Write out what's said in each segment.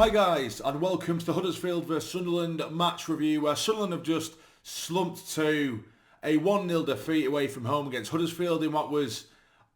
Hi guys, and welcome to the Huddersfield vs Sunderland match review, where Sunderland have just slumped to a 1-0 defeat away from home against Huddersfield in what was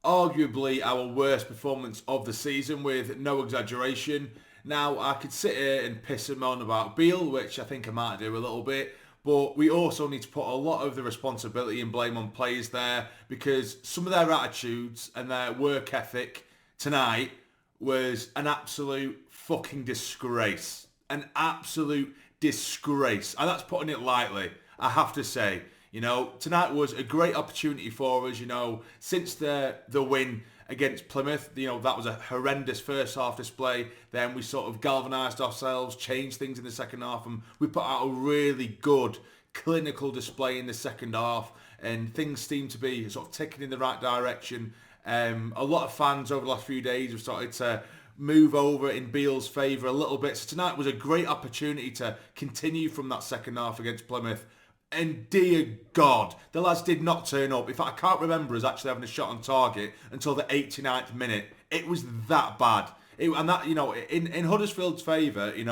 arguably our worst performance of the season, with no exaggeration. Now, I could sit here and piss and moan about Beal, which I think I might do a little bit, but we also need to put a lot of the responsibility and blame on players there, because some of their attitudes and their work ethic tonight was an absolute fucking disgrace. An absolute disgrace. And that's putting it lightly, I have to say. You know, tonight was a great opportunity for us, you know, since the win against Plymouth. You know, that was a horrendous first half display. Then we sort of galvanised ourselves, changed things in the second half, and we put out a really good clinical display in the second half, and things seem to be sort of ticking in the right direction. A lot of fans over the last few days have started to move over in Beal's favour a little bit. So tonight was a great opportunity to continue from that second half against Plymouth. And dear God, the lads did not turn up. In fact, I can't remember us actually having a shot on target until the 89th minute. It was that bad. And that, you know, in Huddersfield's favour, it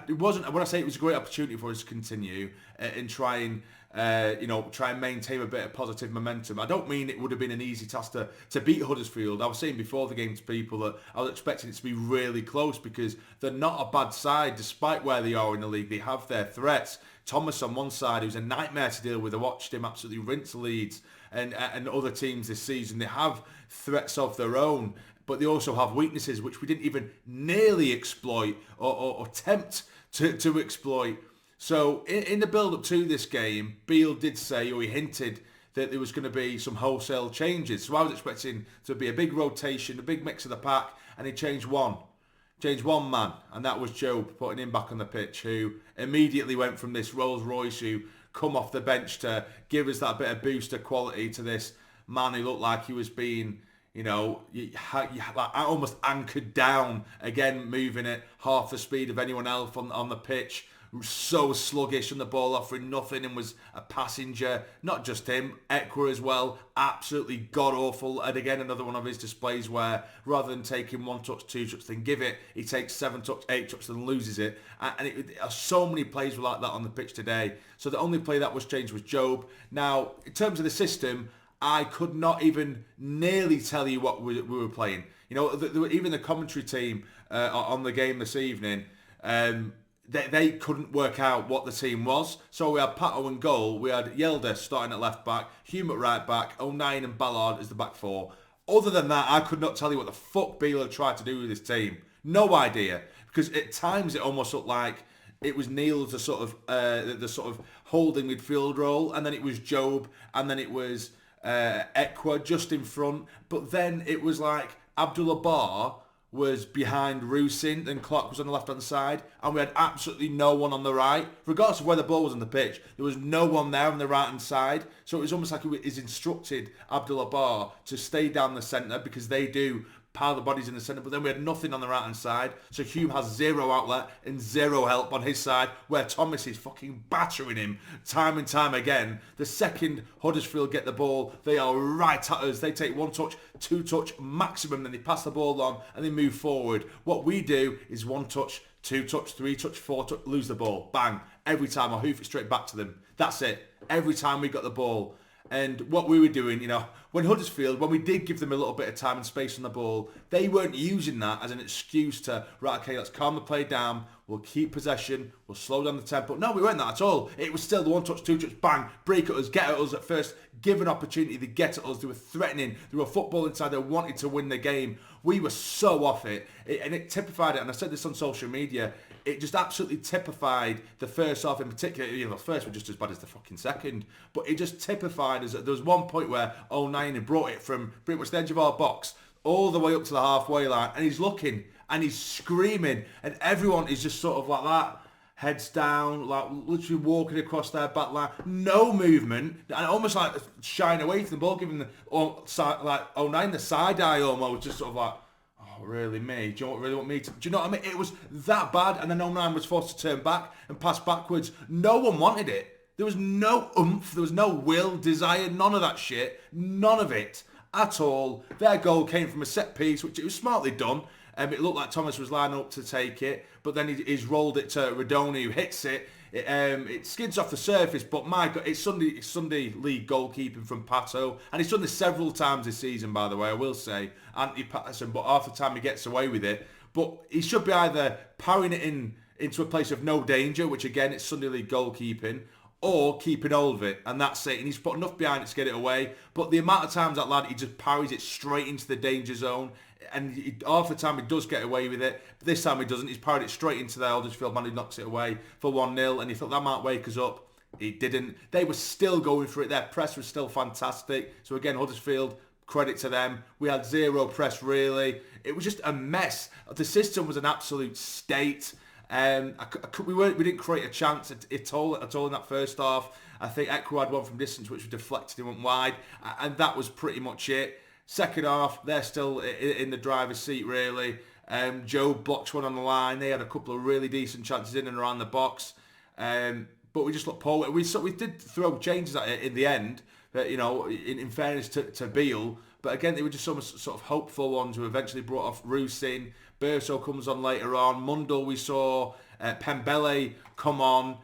wasn't. When I say it was a great opportunity for us to continue and try and maintain a bit of positive momentum. I don't mean it would have been an easy task to beat Huddersfield. I was saying before the game to people that I was expecting it to be really close, because they're not a bad side despite where they are in the league. They have their threats. Thomas on one side, who's a nightmare to deal with. I watched him absolutely rinse Leeds and other teams this season. They have threats of their own, but they also have weaknesses which we didn't even nearly exploit or attempt to exploit. So in the build-up to this game, Beal did say, or he hinted, that there was going to be some wholesale changes. So I was expecting to be a big rotation, a big mix of the pack, and he changed one man, and that was Job, putting him back on the pitch, who immediately went from this Rolls Royce who come off the bench to give us that bit of booster quality to this man who looked like he was being, like almost anchored down, again moving at half the speed of anyone else on the pitch. So sluggish on the ball, offering nothing, and was a passenger. Not just him, Ekwa as well, absolutely god-awful. And again, another one of his displays where rather than taking 1 touch, 2 touch, then give it, he takes 7 touch, 8 touch, then loses it. And so many plays were like that on the pitch today. So the only play that was changed was Job. Now, in terms of the system, I could not even nearly tell you what we were playing. You know, even the commentary team on the game this evening, they couldn't work out what the team was. So we had Pato in goal, we had Yelder starting at left back, Hume at right back, O'Nien and Ballard as the back four. Other than that, I could not tell you what the fuck Beal had tried to do with his team. No idea. Because at times it almost looked like it was Neil's the sort of holding midfield role, and then it was Job, and then it was Ekwa just in front. But then it was like Abdullah Bar was behind Rusin, and Clark was on the left-hand side, and we had absolutely no one on the right. Regardless of where the ball was on the pitch, there was no one there on the right-hand side. So it was almost like he's instructed Abdullah Bar to stay down the centre, because they do pile the bodies in the centre, but then we had nothing on the right-hand side. So Hume has zero outlet and zero help on his side, where Thomas is fucking battering him time and time again. The second Huddersfield get the ball, they are right at us. They take 1 touch, 2 touch maximum, then they pass the ball on and they move forward. What we do is 1 touch, 2 touch, 3 touch, 4 touch, lose the ball. Bang. Every time I hoof it straight back to them. That's it. Every time we got the ball. And what we were doing, you know, when Huddersfield, when we did give them a little bit of time and space on the ball, they weren't using that as an excuse to, right, okay, let's calm the play down, we'll keep possession, we'll slow down the tempo. No, we weren't that at all. It was still the 1 touch, 2 touch, bang, break at us, get at us at first, give an opportunity to get at us. They were threatening, they were football inside, they wanted to win the game. We were so off it, and it typified it, and I said this on social media, it just absolutely typified the first half in particular. You know, the first were just as bad as the fucking second, but it just typified us. There was one point where O'Nien had brought it from pretty much the edge of our box all the way up to the halfway line, and he's looking and he's screaming, and everyone is just sort of like that, heads down, like literally walking across their back line, no movement, and almost like shying away from the ball, giving like O'Nien the side eye almost, just sort of like, oh, really, me? Do you really want me to? Do you know what I mean? It was that bad, and then O'Nien was forced to turn back and pass backwards. No one wanted it. There was no oomph, there was no will, desire, none of that shit. None of it at all. Their goal came from a set piece, which it was smartly done. It looked like Thomas was lining up to take it, but then he's rolled it to Rodoni, who hits it. It skids off the surface, but my God, it's Sunday league goalkeeping from Pato, and he's done this several times this season, by the way, I will say, Anthony Patterson, but half the time he gets away with it. But he should be either powering it into a place of no danger, which again, it's Sunday league goalkeeping, or keeping hold of it, and that's it. And he's put enough behind it to get it away. But the amount of times that lad, he just parries it straight into the danger zone, and half the time he does get away with it. But this time he doesn't. He's parried it straight into the Huddersfield man, who knocks it away for 1-0, and he thought that might wake us up. He didn't. They were still going for it. Their press was still fantastic. So again, Huddersfield, credit to them. We had zero press, really. It was just a mess. The system was an absolute state. We didn't create a chance at all in that first half. I think Ekwa had one from distance which was deflected and went wide, and that was pretty much it. Second half, they're still in the driver's seat, really. Joe blocks one on the line. They had a couple of really decent chances in and around the box, but we just looked poor. We did throw changes at it in the end, but, you know, in fairness to Beal. But again, they were just some sort of hopeful ones who eventually brought off Rusin. Burso comes on later on. Mundle, we saw Pembele come on,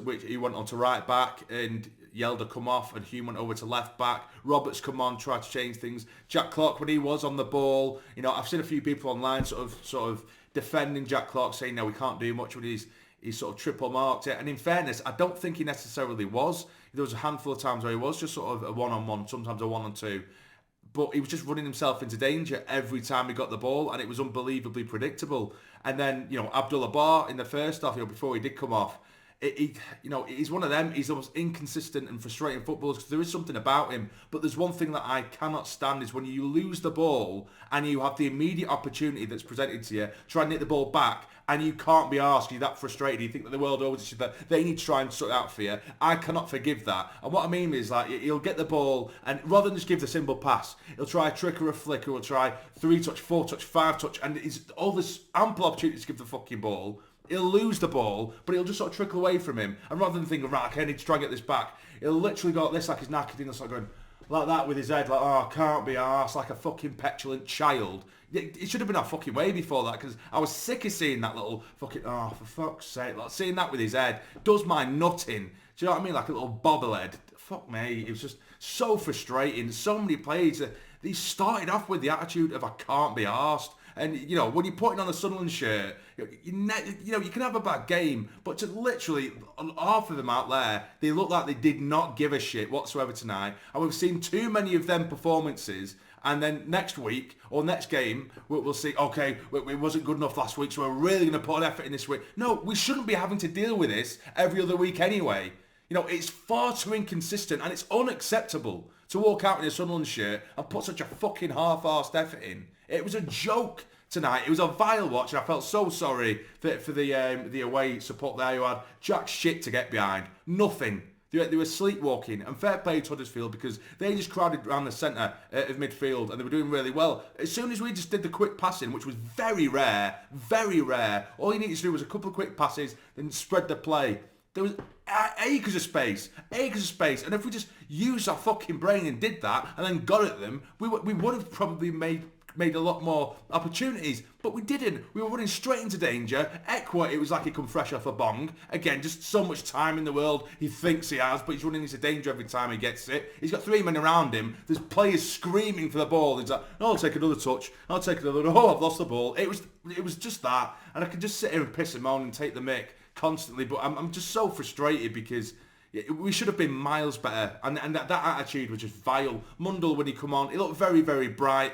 which he went on to right back, and Yelder come off, and Hume went over to left back. Roberts come on, tried to change things. Jack Clark, when he was on the ball, you know, I've seen a few people online sort of defending Jack Clark, saying, no, we can't do much with he sort of triple marked it. And in fairness, I don't think he necessarily was. There was a handful of times where he was just sort of a one-on-one, sometimes a one-on-two. But he was just running himself into danger every time he got the ball, and it was unbelievably predictable. And then, you know, Abdullah Bar in the first half, you know, before he did come off, he's one of them. He's the most inconsistent and frustrating footballers because there is something about him. But there's one thing that I cannot stand is when you lose the ball and you have the immediate opportunity that's presented to you, try and hit the ball back, and you can't be arsed. You're that frustrated. You think that the world over that they need to try and sort it out for you. I cannot forgive that. And what I mean is, like, he'll get the ball, and rather than just give the simple pass, he'll try a trick or a flick, or he'll try 3-touch, 4-touch, 5-touch, and it's all this ample opportunity to give the fucking ball. He'll lose the ball, but he'll just sort of trickle away from him. And rather than thinking, right, okay, I need to try and get this back, he'll literally go like this, like he's knackered, and sort of going like that with his head, like, oh, I can't be arsed, like a fucking petulant child. It should have been our fucking way before that, because I was sick of seeing that little fucking, oh, for fuck's sake, like seeing that with his head does my nut in. Do you know what I mean? Like a little bobblehead. Fuck me, it was just so frustrating. So many players, they started off with the attitude of I can't be arsed. And, you know, when you're putting on a Sunderland shirt, you know, you can have a bad game, but to literally, half of them out there, they look like they did not give a shit whatsoever tonight. And we've seen too many of them performances. And then next week, or next game, we'll see, okay, it wasn't good enough last week, so we're really going to put an effort in this week. No, we shouldn't be having to deal with this every other week anyway. You know, it's far too inconsistent, and it's unacceptable to walk out in a Sunderland shirt and put such a fucking half-arsed effort in. It was a joke tonight. It was a vile watch, and I felt so sorry for the away support there who had jack shit to get behind. Nothing. They were sleepwalking, and fair play to Huddersfield because they just crowded around the centre of midfield and they were doing really well. As soon as we just did the quick passing, which was very rare, all you needed to do was a couple of quick passes, then spread the play. There was acres of space, and if we just used our fucking brain and did that and then got at them, we would have probably made a lot more opportunities, but we didn't. We were running straight into danger. Ekwa, it was like he come fresh off a bong. Again, just so much time in the world he thinks he has, but he's running into danger every time he gets it. He's got three men around him. There's players screaming for the ball. He's like, oh, I'll take another touch. I'll take another. Oh, I've lost the ball. It was just that, and I could just sit here and piss and moan and take the mick constantly, but I'm just so frustrated because we should have been miles better, and that attitude was just vile. Mundle, when he come on, he looked very, very bright.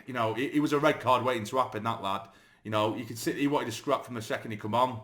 You know, he was a red card waiting to happen, that lad. You know, you could see he wanted to scrap from the second he come on.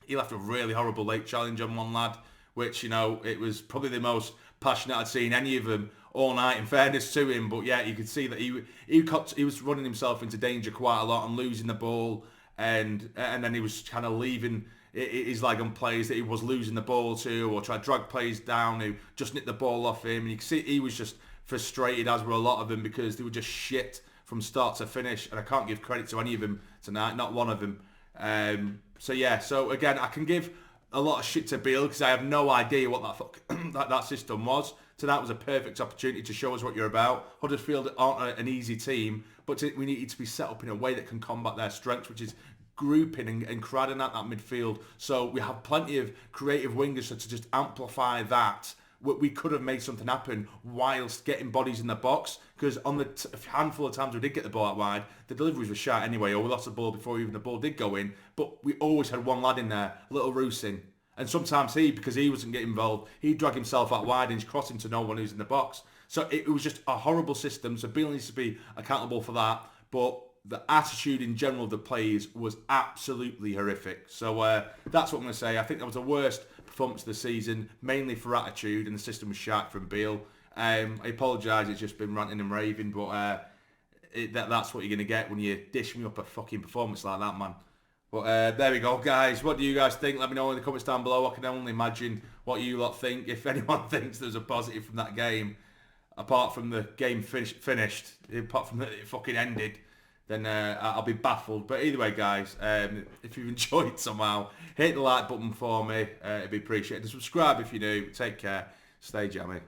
He left a really horrible late challenge on one lad, which, you know, it was probably the most passionate I'd seen any of them all night, in fairness to him. But yeah, you could see that he was running himself into danger quite a lot and losing the ball, and then he was kind of leaving his leg on players that he was losing the ball to, or try to drag players down who just nicked the ball off him. And you can see he was just frustrated, as were a lot of them, because they were just shit from start to finish, and I can't give credit to any of them tonight, not one of them. So yeah, so again, I can give a lot of shit to Beal because I have no idea what that system was. So that was a perfect opportunity to show us what you're about. Huddersfield aren't an easy team, but we need to be set up in a way that can combat their strengths, which is grouping and crowding out that midfield. So we have plenty of creative wingers to just amplify that. We could have made something happen whilst getting bodies in the box, because on the handful of times we did get the ball out wide, the deliveries were shot anyway, or we lost the ball before even the ball did go in, but we always had one lad in there, little Roosing. And sometimes because he wasn't getting involved, he'd drag himself out wide and he's crossing to no one who's in the box. So it was just a horrible system, so Beal needs to be accountable for that, but the attitude in general of the players was absolutely horrific. So that's what I'm going to say. I think that was the worst performance of the season, mainly for attitude, and the system was sharp from Beal. I apologise, it's just been ranting and raving, but that's what you're going to get when you dish me up a fucking performance like that, man. But there we go, guys. What do you guys think? Let me know in the comments down below. I can only imagine what you lot think. If anyone thinks there's a positive from that game, apart from the game finished, apart from that it fucking ended, then I'll be baffled. But either way, guys, if you've enjoyed somehow, hit the like button for me. It'd be appreciated. Subscribe if you do. Take care. Stay jammy.